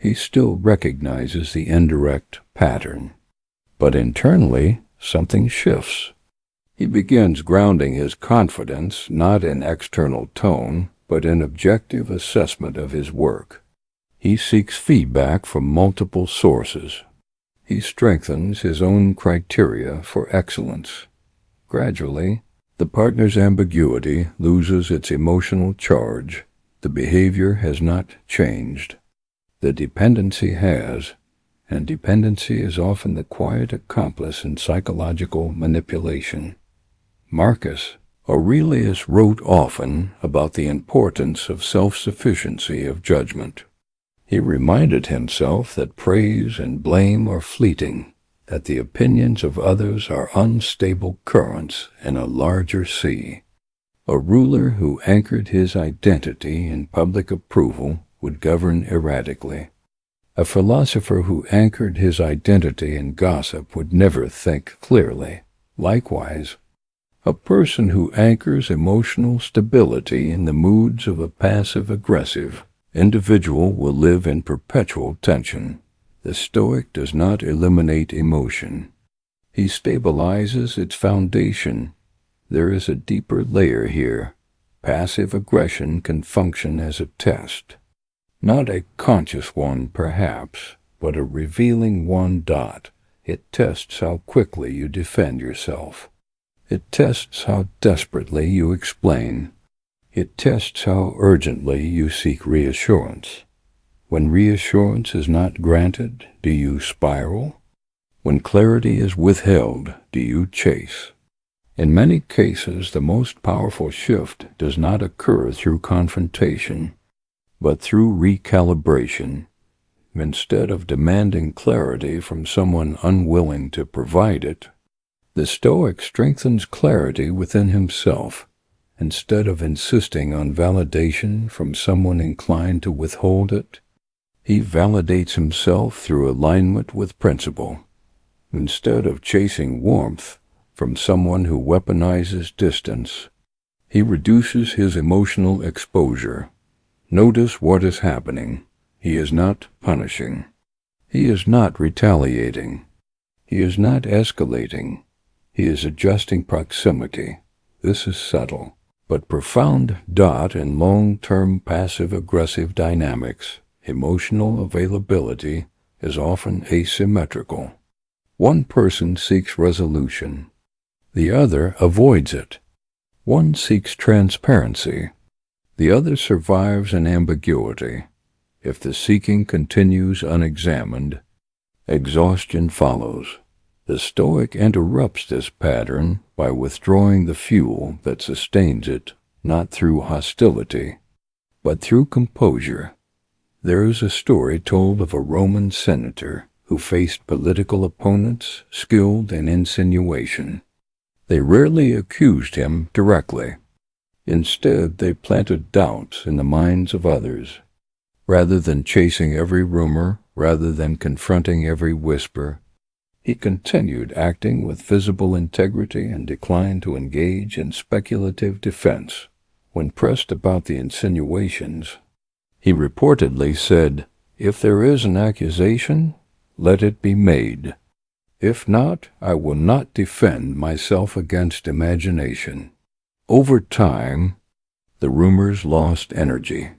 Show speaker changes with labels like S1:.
S1: he still recognizes the indirect pattern. But internally, something shifts. He begins grounding his confidence not in external tone, but in objective assessment of his work. He seeks feedback from multiple sources. He strengthens his own criteria for excellence. Gradually, the partner's ambiguity loses its emotional charge. The behavior has not changed. The dependency has, and dependency is often the quiet accomplice in psychological manipulation. Marcus Aurelius wrote often about the importance of self-sufficiency of judgment. He reminded himself that praise and blame are fleeting, that the opinions of others are unstable currents in a larger sea. A ruler who anchored his identity in public approval would govern erratically. A philosopher who anchored his identity in gossip would never think clearly. Likewise, a person who anchors emotional stability in the moods of a passive-aggressive individual will live in perpetual tension. The Stoic does not eliminate emotion. He stabilizes its foundation. There is a deeper layer here. Passive aggression can function as a test. Not a conscious one, perhaps, but a revealing one. It tests how quickly you defend yourself. It tests how desperately you explain. It tests how urgently you seek reassurance. When reassurance is not granted, do you spiral? When clarity is withheld, do you chase? In many cases, the most powerful shift does not occur through confrontation, but through recalibration. Instead of demanding clarity from someone unwilling to provide it, the Stoic strengthens clarity within himself. Instead of insisting on validation from someone inclined to withhold it, he validates himself through alignment with principle. Instead of chasing warmth from someone who weaponizes distance, he reduces his emotional exposure. Notice what is happening. He is not punishing. He is not retaliating. He is not escalating. He is adjusting proximity. This is subtle, but profound. In long-term passive-aggressive dynamics, emotional availability is often asymmetrical. One person seeks resolution. The other avoids it. One seeks transparency. The other survives in ambiguity. If the seeking continues unexamined, exhaustion follows. The Stoic interrupts this pattern by withdrawing the fuel that sustains it, not through hostility, but through composure. There is a story told of a Roman senator who faced political opponents skilled in insinuation. They rarely accused him directly. Instead, they planted doubts in the minds of others. Rather than chasing every rumor, rather than confronting every whisper, he continued acting with visible integrity and declined to engage in speculative defense. When pressed about the insinuations, he reportedly said, "If there is an accusation, let it be made. If not, I will not defend myself against imagination." Over time, the rumors lost energy.